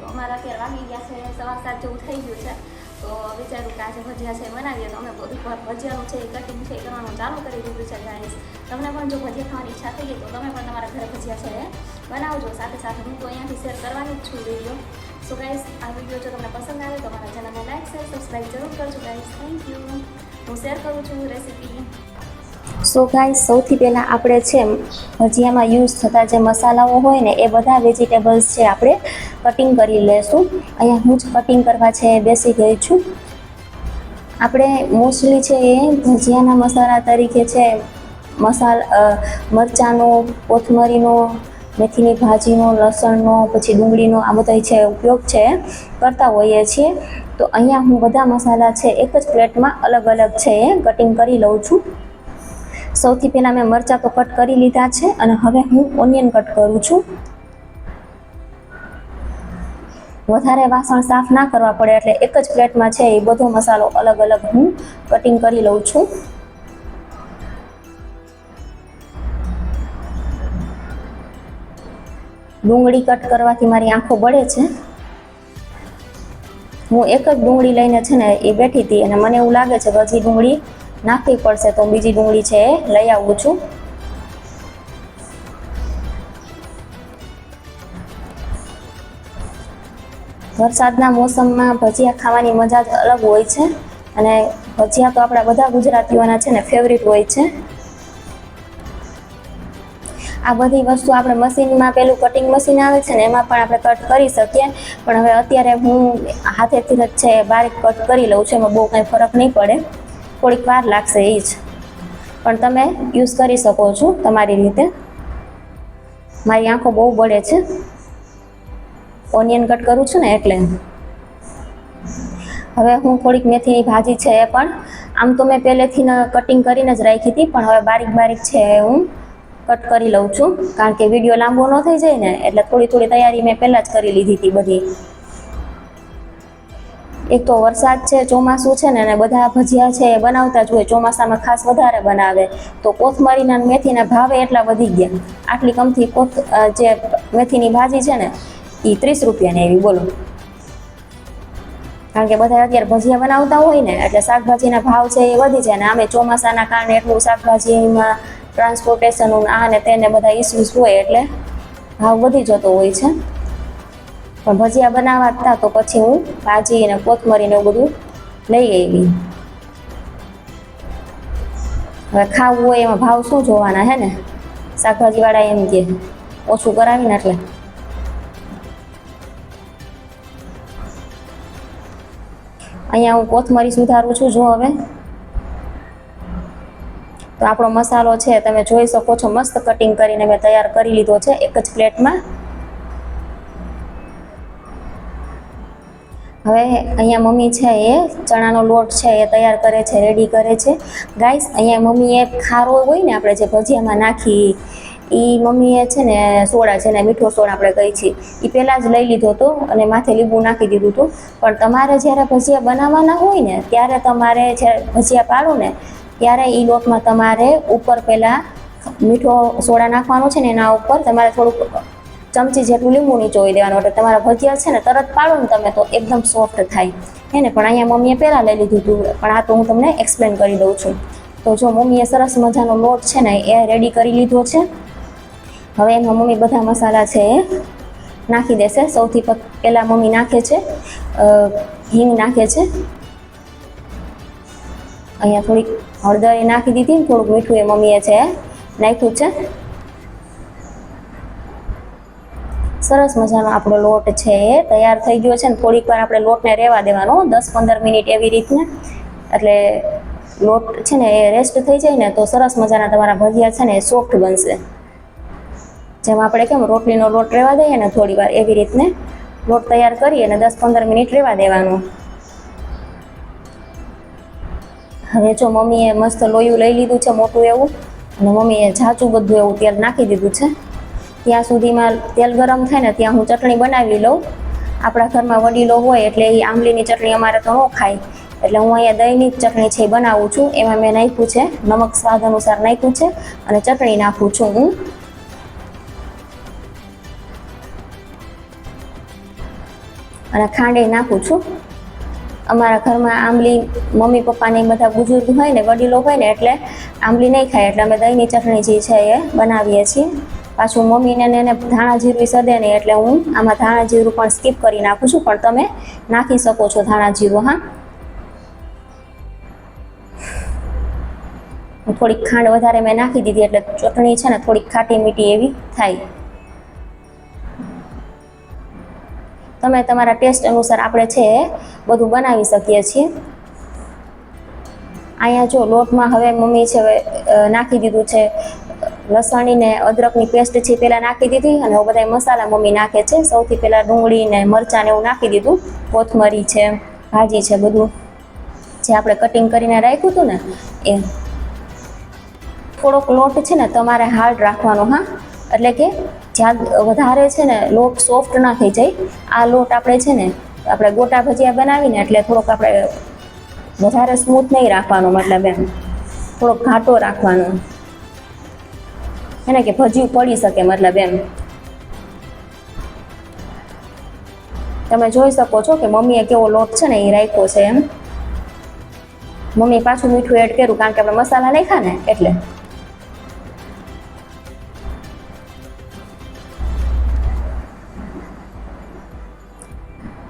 તો અમારા અત્યારે વાગી ગયા છે 7:15 જેવું થઈ ગયું છે. તો વિચાર્યું કે આજે ભજીયા છે બનાવીએ, તો અમે બધું ભજીયાનું છે કટિંગ છે કરવાનું ચાલુ કરી દીધું છે ગાઈસ. તમને પણ જો ભજીયા ખાવાની ઈચ્છા થઈ ગઈ તો તમે પણ તમારા ઘરે ભજીયા છે બનાવજો. સાથે સાથે હું તો અહીંયાથી શેર કરવાની જ છું વિડીયો. સો ગાઈસ, આ વિડીયો જો તમને પસંદ આવે તો મારા ચેનલને લાઈક શેર સબસ્ક્રાઈબ જરૂર કરજો ગાઈસ. Thank you. હું શેર કરું છું રેસીપી. સો ગાઈસ, સૌથી પહેલાં આપણે છે ભજીયામાં યુઝ થતા જે મસાલાઓ હોય ને એ બધા વેજીટેબલ્સ છે આપણે કટિંગ કરી લેશું. અહીંયા હું જ કટિંગ કરવા છે બેસી ગઈ છું. આપણે મોસ્ટલી છે એ ભજીયાના મસાલા તરીકે છે મરચાંનો, કોથમરીનો, મેથીની ભાજીનો, લસણનો, પછી ડુંગળીનો આ બધા છે ઉપયોગ છે કરતા હોઈએ છીએ. તો અહીંયા હું બધા મસાલા છે એક જ પ્લેટમાં અલગ અલગ છે કટિંગ કરી લઉં છું. સૌથી પહેલાં મેં મરચાં તો કટ કરી લીધા છે અને હવે હું ઓનિયન કટ કરું છું. વધારે વાસણ સાફ ના કરવા પડે એટલે એક જ પ્લેટમાં છે એ બધો મસાલો અલગ અલગ હું કટિંગ કરી લઉં છું. ડુંગળી કટ કરવાથી મારી આંખો બળે છે. હું એક જ ડુંગળી લઈને છે ને એ બેઠી હતી અને મને એવું લાગે છે કે હજી ડુંગળી નાખવી પડશે, તો બીજી ડુંગળી છે એ લઈ આવું છું. વરસાદના મોસમમાં ભજીયા ખાવાની મજા જ અલગ હોય છે અને ભજીયા તો આપણા બધા ગુજરાતીઓના છે ને ફેવરિટ હોય છે. આ બધી વસ્તુ આપણે મશીનમાં પેલું કટિંગ મશીન આવે છે ને એમાં પણ આપણે કટ કરી શકીએ, પણ હવે અત્યારે હું હાથેથી જ છે બારીક કટ કરી લઉં છું. એમાં બહુ કંઈ ફરક નહીં પડે, થોડીક વાર લાગશે એ જ, પણ તમે યુઝ કરી શકો છો તમારી રીતે. મારી આંખો બહુ બળે છે ઓનિયન કટ કરું છું ને એટલે. હવે હું થોડીક મેથીની ભાજી છે એ પણ આમ તો મેં પહેલેથી કટિંગ કરીને જ રાખી હતી, પણ હવે બારીક બારીક છે હું કટ કરી લઉં છું, કારણ કે વિડીયો લાંબો ન થઈ જાય ને એટલે થોડી થોડી તૈયારી મેં પહેલાં જ કરી લીધી હતી બધી. એક તો વરસાદ છે, ચોમાસું છે ને, અને બધા ભજીયા છે એ બનાવતા જ હોય, ચોમાસામાં ખાસ વધારે બનાવે. તો કોથમરીના મેથીના ભાવે એટલા વધી ગયા. આટલી કમથી જે મેથીની ભાજી છે ને એ 30 રૂપિયાની એવી, બોલો. કારણ કે બધા અત્યારે ભજીયા બનાવતા હોય ને એટલે શાકભાજીના ભાવ છે એ વધી જાય, ને આમે ચોમાસાના કારણે એટલું શાકભાજીમાં ટ્રાન્સપોર્ટેશન આ ને તેને બધા ઇસ્યુઝ હોય એટલે ભાવ વધી જતો હોય છે. પણ ભજીયા બનાવવા હતા તો પછી હું ભાજી અને કોથમરીને એવું બધું લઈ આવી. હવે ખાવું હોય એમાં ભાવ શું જોવાના હે ને, શાકભાજીવાળા એમ કે ઓછું કરાવીને એટલે. અહીંયા હું કોથમરી સુધારું છું. જો હવે તો આપણો મસાલો છે તમે જોઈ શકો છો, મસ્ત કટિંગ કરીને મેં તૈયાર કરી લીધો છે એક જ પ્લેટમાં. હવે અહીંયા મમ્મી છે એ ચણાનો લોટ છે એ તૈયાર કરે છે, રેડી કરે છે. ગાઈસ, અહીંયા મમ્મીએ ખારો હોય ને આપણે જે ભજીયામાં નાખી એ મમ્મીએ છે ને સોડા છે ને મીઠો સોડા આપણે કહી છીએ એ પહેલાં જ લઈ લીધો હતો અને માથે લીંબુ નાખી દીધું હતું. પણ તમારે જ્યારે ભજીયા બનાવવાના હોય ને ત્યારે તમારે જ્યારે ભજીયા પાડો ને ત્યારે એ લોટમાં તમારે ઉપર પહેલાં મીઠો સોડા નાખવાનો છે ને એના ઉપર તમારે થોડુંક ચમચી જેટલું લીંબુ નીચોવી દેવાનું, એટલે તમારા ભજીયા છે ને તરત પાડો ને તમે તો એકદમ સોફ્ટ થાય હે ને. પણ અહીંયા મમ્મીએ પહેલાં લઈ લીધું હતું, પણ આ તો હું તમને એક્સપ્લેન કરી દઉં છું. તો જો મમ્મીએ સરસ મજાનો લોટ છે ને એ રેડી કરી લીધો છે. હવે એમાં મમ્મી બધા મસાલા છે એ નાખી દેશે. સૌથી પહેલાં મમ્મી નાખે છે હિંગ નાખે છે. અહીંયા થોડીક હળદર એ નાખી દીધી, થોડુંક મીઠું એ મમ્મીએ છે નાખ્યું છે. સરસ મજાનો આપણો લોટ છે એ તૈયાર થઈ ગયો છે ને થોડીક વાર આપણે લોટને રહેવા દેવાનો 10-15 મિનિટ એવી રીતના, એટલે લોટ છે ને એ રેસ્ટ થઈ જાય ને તો સરસ મજાના તમારા ભજીયા છે ને એ સોફ્ટ બનશે. જેમ આપણે કેમ રોટલીનો લોટ રહેવા દઈએ ને થોડી વાર એવી રીતને લોટ તૈયાર કરી અને 10-15 મિનિટ રહેવા દેવાનો. હવે જો મમ્મીએ મસ્ત લોયું લઈ લીધું છે મોટું એવું, અને મમ્મીએ ઝાચું બધું એવું તેલ નાખી દીધું છે. ત્યાં સુધીમાં તેલ ગરમ થાય ને ત્યાં હું ચટણી બનાવી લઉં. આપણા ઘરમાં વડીલો હોય એટલે એ આંબલીની ચટણી અમારે તો ન ખાય, એટલે હું અહીંયા દહીંની જ ચટણી છે એ બનાવું છું. એમાં મેં નાખ્યું છે નમક સ્વાદ અનુસાર નાખ્યું છે અને ચટણી નાખું છું હું. અને ખાંડ નાખું છું. અમારા ઘરમાં આંબલી મમ્મી પપ્પાને બધા બુજુર્ગ હોય ને વડીલો હોય ને એટલે આંબલી નહીં ખાય એટલે અમે દહીંની ચટણી જે છે એ બનાવીએ છીએ. પાછું મમ્મીને એને ધાણા જીરું સદે નહીં એટલે હું આમાં ધાણા જીરું પણ સ્કીપ કરી નાખું છું, પણ તમે નાખી શકો છો ધાણા જીરું. હા, થોડીક ખાંડ વધારે મેં નાખી દીધી એટલે ચટણી છે ને થોડીક ખાટી મીઠી એવી થાય. તમે તમારા ટેસ્ટ અનુસાર આપણે છે એ બધું બનાવી શકીએ છીએ. અહીંયા જો લોટમાં હવે મમ્મી છે નાખી દીધું છે લસણની ને અદરકની પેસ્ટ છે પહેલાં નાખી દીધી, અને હવે બધા મસાલા મમ્મી નાખે છે. સૌથી પહેલાં ડુંગળી ને મરચાં ને એવું નાખી દીધું, કોથમરી છે, ભાજી છે, બધું જે આપણે કટિંગ કરીને રાખ્યું હતું ને એ. થોડોક લોટ છે ને તમારે હાર્ડ રાખવાનો. હા, એટલે કે જ્યાં વધારે છે ને લોટ સોફ્ટ ના થઈ જાય. આ લોટ આપણે છે ને આપણે ગોટા ભજીયા બનાવીને એટલે થોડોક આપણે વધારે સ્મૂથ નહીં રાખવાનો, મતલબ એમ થોડોક ઘાટો રાખવાનો, એને કે ભજીયું પડી શકે, મતલબ એમ. તમે જોઈ શકો છો કે મમ્મીએ કેવો લોટ છે ને એ રાખ્યો છે એમ. મમ્મી પાછું મીઠું એડ કર્યું કારણ કે આપણે મસાલા નાખ્યા ને એટલે.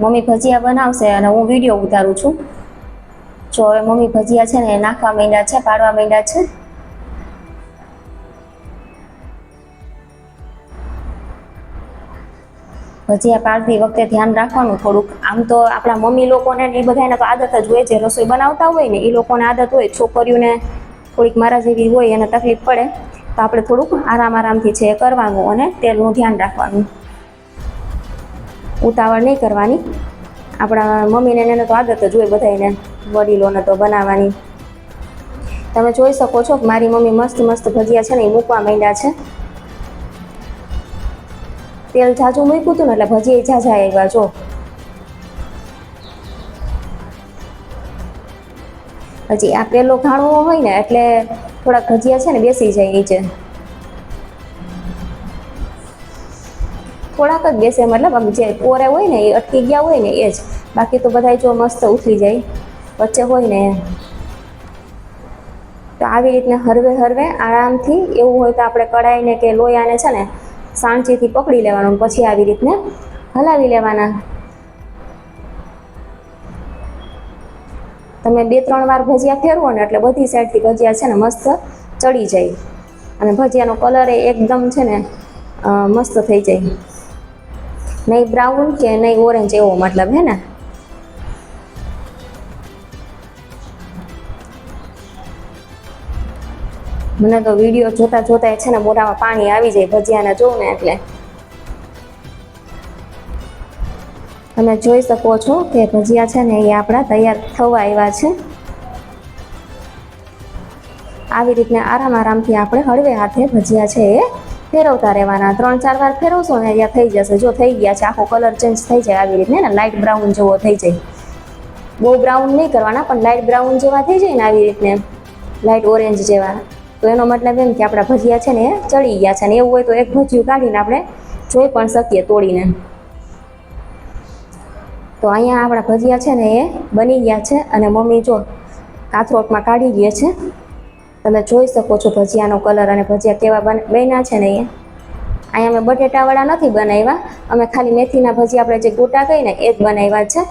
મમ્મી ભજીયા બનાવશે અને હું વિડીયો ઉતારું છું. જો હવે મમ્મી ભજીયા છે ને એ નાખવા માંડ્યા છે, પાડવા માંડ્યા છે. ભજીયા પાડતી વખતે ધ્યાન રાખવાનું થોડુંક. આમ તો આપણા મમ્મી લોકોને એ બધાને તો આદત જ હોય, જે રસોઈ બનાવતા હોય ને એ લોકોને આદત હોય. છોકરીઓને થોડીક મારા જેવી હોય એને તકલીફ પડે તો આપણે થોડુંક આરામથી છે એ કરવાનું અને તેલનું ધ્યાન રાખવાનું. ઉતાવળ નહીં કરવાની. આપણા મમ્મીને એને તો આદત જ હોય બધાને વડીલોને તો બનાવવાની. તમે જોઈ શકો છો કે મારી મમ્મી મસ્ત ભજીયા છે ને એ મૂકવા માંડ્યા છે. તેલ ઝાઝું મૂક્યું હતું ને એટલે ભજીયા ઝાઝા આવ્યા. જો હજી આ પેલો ઘાણવો હોય ને એટલે થોડાક ભજીયા છે ને બેસી જાય નીચે, થોડાક જ બેસે, મતલબ આમ જે કોરે હોય ને એ અટકી ગયા હોય ને એ જ. બાકી તો બધા જો મસ્ત ઉથલી જાય વચ્ચે હોય ને. તો આવી રીતના હરવે આરામથી, એવું હોય તો આપણે કડાઈને કે લોયાને છે ને સાણચીથી પકડી લેવાનું, પછી આવી રીતના હલાવી લેવાના. તમે 2-3 વાર ભજીયા ફેરવો ને એટલે બધી સાઈડથી ભજીયા છે ને મસ્ત ચડી જાય અને ભજીયાનો કલર એ એકદમ છે ને મસ્ત થઈ જાય. નહીં બ્રાઉન કે નહીં ઓરેન્જ એવો, મતલબ હે ને. મને તો વિડીયો જોતા છે ને મોઢામાં પાણી આવી જાય ભજીયાને જોઉં ને એટલે. તમે જોઈ શકો છો કે ભજીયા છે ને એ આપણા તૈયાર થવા આવ્યા છે. આવી રીતના આરામથી આપણે હળવે હાથે ભજીયા છે એ ફેરવતા રહેવાના. 3-4 વાર ફેરવશો ને ત્યાં થઈ જશે. જો થઈ ગયા છે, આખો કલર ચેન્જ થઈ જાય આવી રીતના ને, લાઇટ બ્રાઉન જેવો થઈ જાય. બહુ બ્રાઉન નહીં કરવાના, પણ લાઇટ બ્રાઉન જેવા થઈ જાય ને આવી રીતને, લાઇટ ઓરેન્જ જેવા. તો એનો મતલબ એમ કે આપણા ભજીયા છે ને એ ચડી ગયા છે. ને એવું હોય તો એક ભજીયું કાઢીને આપણે જોઈ પણ શકીએ તોડીને. તો અહીંયા આપણા ભજીયા છે ને એ બની ગયા છે અને મમ્મી જો કાથરોટમાં કાઢી ગયા છે. તમે જોઈ શકો છો ભજીયાનો કલર અને ભજીયા કેવા બન્યા છે ને. અહીંયા અમે બટેટાવાળા નથી બનાવ્યા, અમે ખાલી મેથીના ભજીયા આપણે જે ગોટા કહીએ ને એ જ બનાવ્યા છે.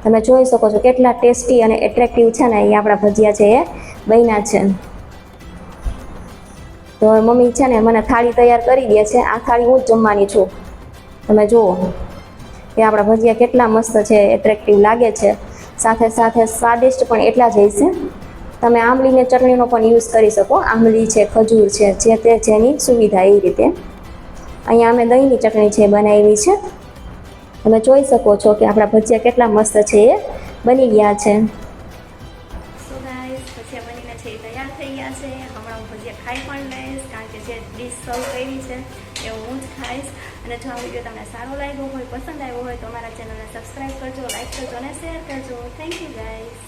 તમે જોઈ શકો છો કેટલા ટેસ્ટી અને એટ્રેક્ટિવ છે ને એ આપણા ભજીયા છે એ બન્યા છે. તો મમ્મી છે ને મને થાળી તૈયાર કરી દે છે. આ થાળી હું જ જમવાની છું. તમે જુઓ કે આપણા ભજીયા કેટલા મસ્ત છે, એટ્રેક્ટિવ લાગે છે, સાથે સ્વાદિષ્ટ પણ એટલા જ હશે. તમે આંબલીની ચટણીનો પણ યુઝ કરી શકો. આંબલી છે, ખજૂર છે, જે તે જેની સુવિધા એ રીતે. અહીંયા અમે દહીંની ચટણી છે બનાવી છે. તમે જોઈ શકો છો કે આપણા ભજીયા કેટલા મસ્ત છે એ બની ગયા છે. સો ગાઈસ, ભજીયા બનીને છે એ તૈયાર થઈ ગયા છે. હમણાં હું ભજીયા ખાઈ પણ લઈશ, કારણ કે જે ડીશ સર્વ કરી છે એ હું જ ખાઈશ. અને જો આ વિડીયો તમને સારો લાગ્યો હોય, પસંદ આવ્યો હોય તો અમારા ચેનલને સબસ્ક્રાઈબ કરજો, લાઈક કરજો અને શેર કરજો. Thank you guys.